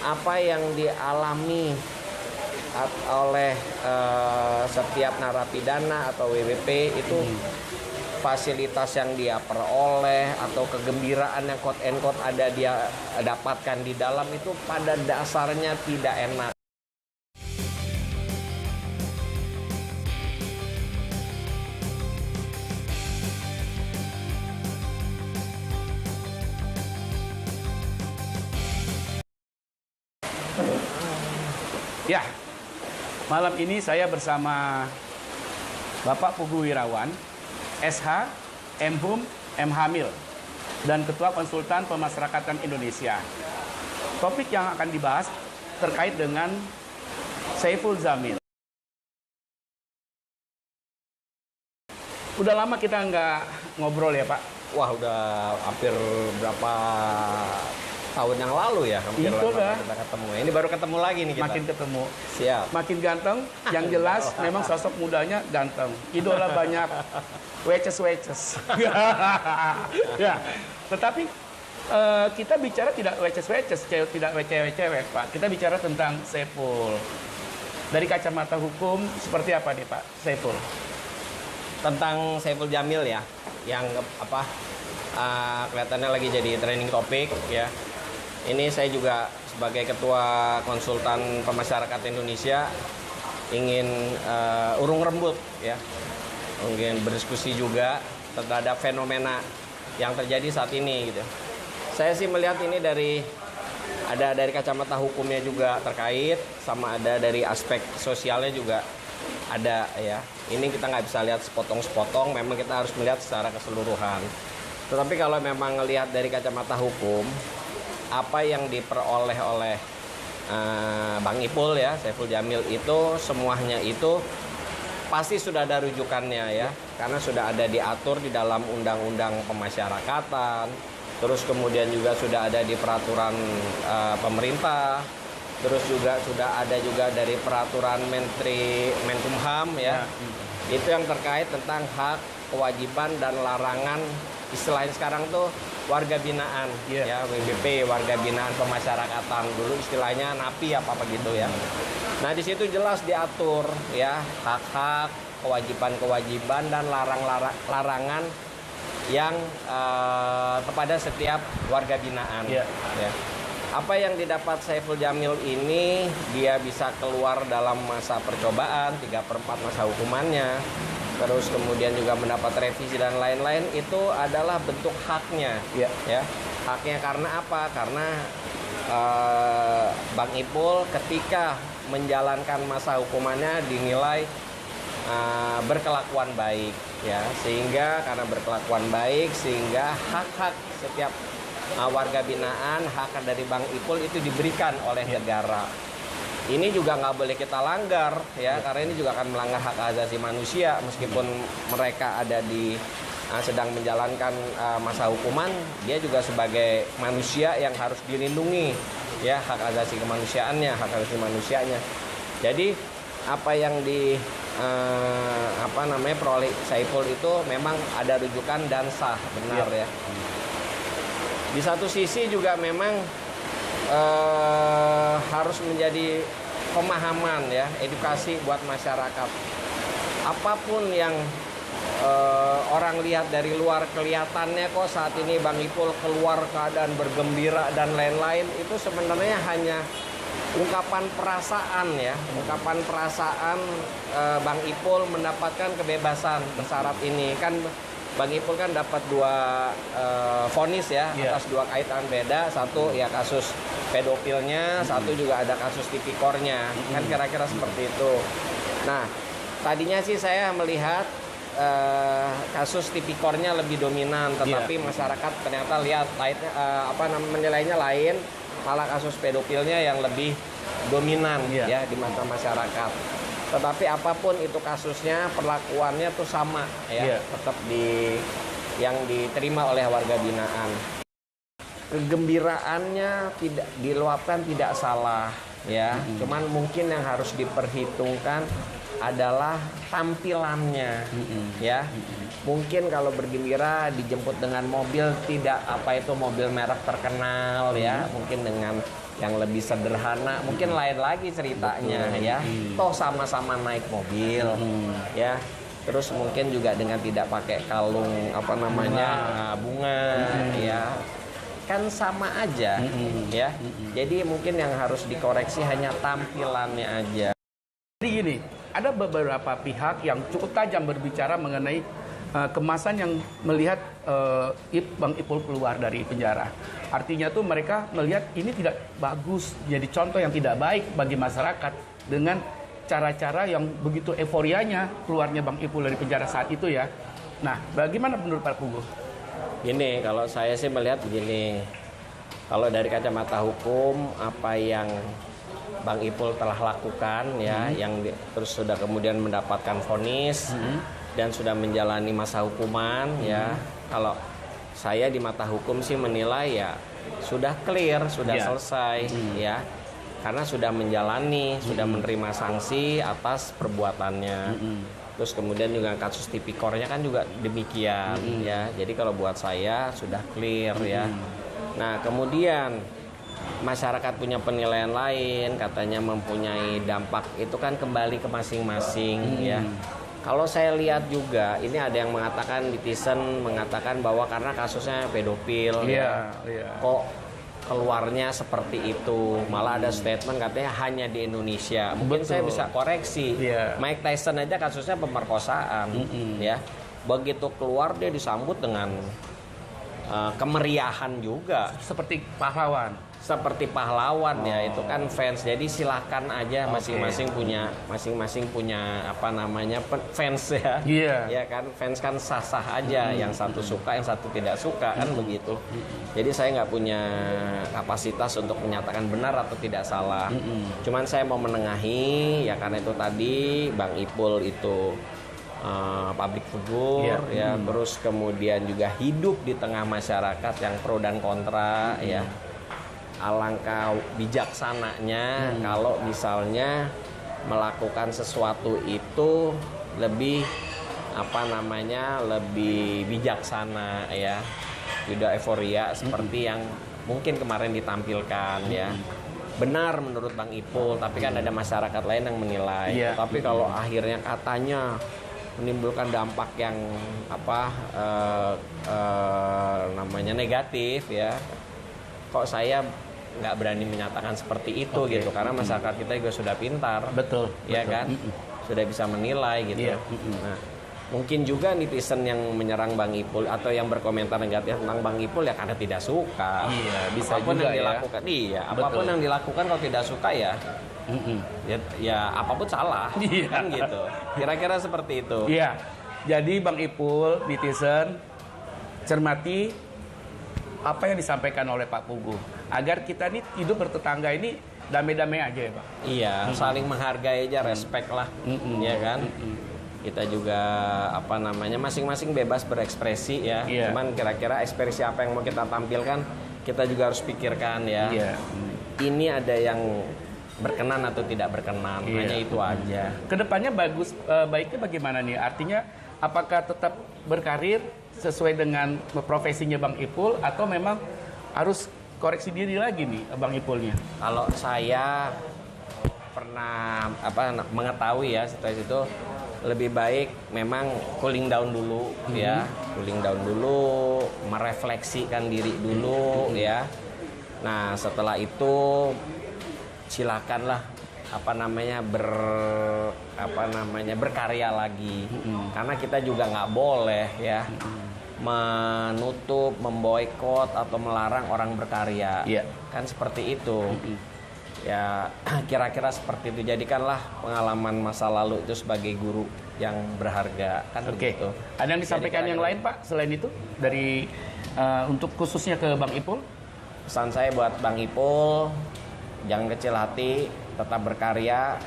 apa yang dialami oleh setiap narapidana atau WWP itu fasilitas yang dia peroleh atau kegembiraan yang quote and quote ada dia dapatkan di dalam itu pada dasarnya tidak enak. Ya, malam ini saya bersama Bapak Pugu Wirawan, SH, MHum, MHamil, dan Ketua Konsultan Pemasyarakatan Indonesia. Topik yang akan dibahas terkait dengan Saiful Djamil. Udah lama kita nggak ngobrol ya, Pak? Wah, udah hampir berapa tahun yang lalu ya, hampir Itu lama kita ketemu. Ini baru ketemu lagi nih kita. Makin ketemu. Siap. Makin ganteng, yang jelas memang sosok mudanya ganteng. Idola banyak weces-weces. Ya, tetapi kita bicara tidak weces-weces, tidak cewek-cewek, Pak. Kita bicara tentang Saiful. Dari kacamata hukum, seperti apa nih, Pak Saiful? Tentang Saiful Djamil ya, yang kelihatannya lagi jadi trending topik ya. Ini saya juga sebagai Ketua Konsultan Pemasyarakatan Indonesia ingin urung rembut ya, ingin berdiskusi juga terhadap fenomena yang terjadi saat ini gitu. Saya sih melihat ini dari kacamata hukumnya juga terkait, sama ada dari aspek sosialnya juga ada ya. Ini kita nggak bisa lihat sepotong-sepotong, memang kita harus melihat secara keseluruhan. Tetapi kalau memang melihat dari kacamata hukum, apa yang diperoleh oleh Bang Ipul ya, Saiful Djamil itu semuanya itu pasti sudah ada rujukannya ya, karena sudah ada diatur di dalam Undang-Undang Pemasyarakatan, terus kemudian juga sudah ada di peraturan pemerintah, terus juga sudah ada juga dari peraturan Menkumham ya. Itu yang terkait tentang hak, kewajiban dan larangan, istilahnya sekarang tuh warga binaan ya, WBP, warga binaan pemasyarakatan, dulu istilahnya NAPI apa gitu ya. Nah, di situ jelas diatur ya hak-hak, kewajiban-kewajiban dan larangan yang kepada setiap warga binaan ya. Apa yang didapat Saiful Djamil ini, dia bisa keluar dalam masa percobaan 3/4 masa hukumannya, terus kemudian juga mendapat revisi dan lain-lain, itu adalah bentuk haknya ya. Haknya karena apa? Karena Bang Ipul ketika menjalankan masa hukumannya dinilai berkelakuan baik ya, sehingga karena berkelakuan baik sehingga hak-hak setiap warga binaan, hak dari Bang Ipul itu diberikan oleh negara. Ini juga nggak boleh kita langgar ya, karena ini juga akan melanggar hak asasi manusia, meskipun mereka ada sedang menjalankan masa hukuman, dia juga sebagai manusia yang harus dilindungi ya, hak asasi kemanusiaannya, hak asasi manusianya. Jadi apa yang peroleh Saiful itu memang ada rujukan dan sah, benar ya. Di satu sisi juga memang harus menjadi pemahaman ya, edukasi buat masyarakat. Apapun yang orang lihat dari luar, kelihatannya kok saat ini Bang Ipul keluar keadaan bergembira dan lain-lain, itu sebenarnya hanya ungkapan perasaan ya, ungkapan perasaan Bang Ipul mendapatkan kebebasan bersyarat ini. Kan Bang Ipul kan dapat 2 vonis ya, atas 2 kaitan beda. Satu ya kasus pedofilnya, satu juga ada kasus tipikornya. Kan kira-kira seperti itu. Nah, tadinya sih saya melihat kasus tipikornya lebih dominan, tetapi masyarakat ternyata lihat menilainya lain, malah kasus pedofilnya yang lebih dominan ya di mata masyarakat. Tetapi apapun itu kasusnya, perlakuannya tuh sama ya, tetap yang diterima oleh warga binaan. Kegembiraannya tidak diluapkan, tidak salah ya. Cuman mungkin yang harus diperhitungkan adalah tampilannya, ya. Mungkin kalau bergembira dijemput dengan mobil tidak apa itu mobil merek terkenal, ya. Mungkin dengan yang lebih sederhana, mungkin lain lagi ceritanya, ya. Toh sama-sama naik mobil, ya. Terus mungkin juga dengan tidak pakai kalung apa namanya bunga, ya. Kan sama aja, ya. Jadi mungkin yang harus dikoreksi hanya tampilannya aja. Jadi gini, ada beberapa pihak yang cukup tajam berbicara mengenai kemasan yang melihat Bang Ipul keluar dari penjara. Artinya tuh mereka melihat ini tidak bagus, jadi contoh yang tidak baik bagi masyarakat dengan cara-cara yang begitu euforianya keluarnya Bang Ipul dari penjara saat itu ya. Nah, bagaimana menurut Pak Pugu? Gini, kalau saya sih melihat begini, kalau dari kacamata hukum apa yang Bang Ipul telah lakukan ya, terus sudah kemudian mendapatkan vonis dan sudah menjalani masa hukuman ya. Kalau saya di mata hukum sih menilai ya sudah clear, sudah selesai ya. Karena sudah menjalani, sudah menerima sanksi atas perbuatannya. Terus kemudian juga kasus tipikornya kan juga demikian ya. Jadi kalau buat saya sudah clear ya. Nah, kemudian masyarakat punya penilaian lain, katanya mempunyai dampak, itu kan kembali ke masing-masing ya. Kalau saya lihat juga, ini ada yang mengatakan, netizen mengatakan bahwa karena kasusnya pedofil ya, kok keluarnya seperti itu. Malah ada statement katanya hanya di Indonesia. Mungkin saya bisa koreksi. Mike Tyson aja kasusnya pemerkosaan ya. Begitu keluar dia disambut dengan kemeriahan juga. Seperti pahlawan. Seperti pahlawan ya, itu kan fans. Jadi silakan aja masing-masing punya apa namanya fans ya. Ya kan, fans kan sah-sah aja. Yang satu suka, yang satu tidak suka kan begitu. Jadi saya nggak punya kapasitas untuk menyatakan benar atau tidak salah. Cuman saya mau menengahi ya, karena itu tadi Bang Ipul itu public figure ya, terus kemudian juga hidup di tengah masyarakat yang pro dan kontra ya. Alangkah bijaksananya kalau misalnya melakukan sesuatu itu lebih apa namanya, lebih bijaksana ya, tidak euforia seperti yang mungkin kemarin ditampilkan ya. Benar menurut Bang Ipul, tapi kan ada masyarakat lain yang menilai. Tapi kalau akhirnya katanya menimbulkan dampak yang apa namanya negatif ya, kok saya nggak berani menyatakan seperti itu gitu, karena masyarakat kita juga sudah pintar, ya kan, sudah bisa menilai gitu. Nah, mungkin juga netizen yang menyerang Bang Ipul atau yang berkomentar negatif tentang Bang Ipul ya karena tidak suka. Bisa apapun juga yang dilakukan, apapun yang dilakukan kalau tidak suka ya, ya apapun salah, kan gitu. Kira-kira seperti itu. Iya. Jadi Bang Ipul, netizen, cermati apa yang disampaikan oleh Pak Pugu, agar kita nih hidup bertetangga ini damai-damai aja ya Pak. Iya, saling menghargai aja, respect lah, ya kan. Kita juga apa namanya, masing-masing bebas berekspresi ya. Cuman kira-kira ekspresi apa yang mau kita tampilkan, kita juga harus pikirkan ya. Ini ada yang berkenan atau tidak berkenan, hanya itu aja. Kedepannya baiknya bagaimana nih? Artinya apakah tetap berkarir sesuai dengan profesinya Bang Ipul atau memang harus koreksi diri lagi nih Bang Ipulnya? Kalau saya pernah mengetahui ya situasi itu, lebih baik memang cooling down dulu ya, cooling down dulu, merefleksikan diri dulu ya. Nah, setelah itu silakanlah berkarya lagi. Karena kita juga nggak boleh ya menutup, memboikot atau melarang orang berkarya. Kan seperti itu. Ya kira-kira seperti itu. Jadikanlah pengalaman masa lalu itu sebagai guru yang berharga kan begitu. Ada yang disampaikan yang lain Pak selain itu dari untuk khususnya ke Bang Ipul? Pesan saya buat Bang Ipul, jangan kecil hati, tetap berkarya.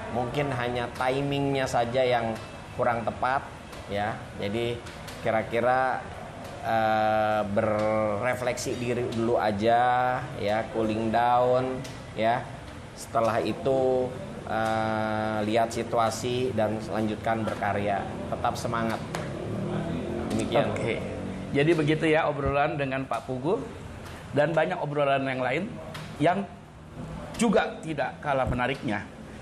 Mungkin hanya timingnya saja yang kurang tepat ya. Jadi kira-kira berrefleksi diri dulu aja ya, cooling down ya. Setelah itu lihat situasi dan lanjutkan berkarya. Tetap semangat. Demikian. Oke. Jadi begitu ya obrolan dengan Pak Pugu dan banyak obrolan yang lain yang juga tidak kalah menariknya.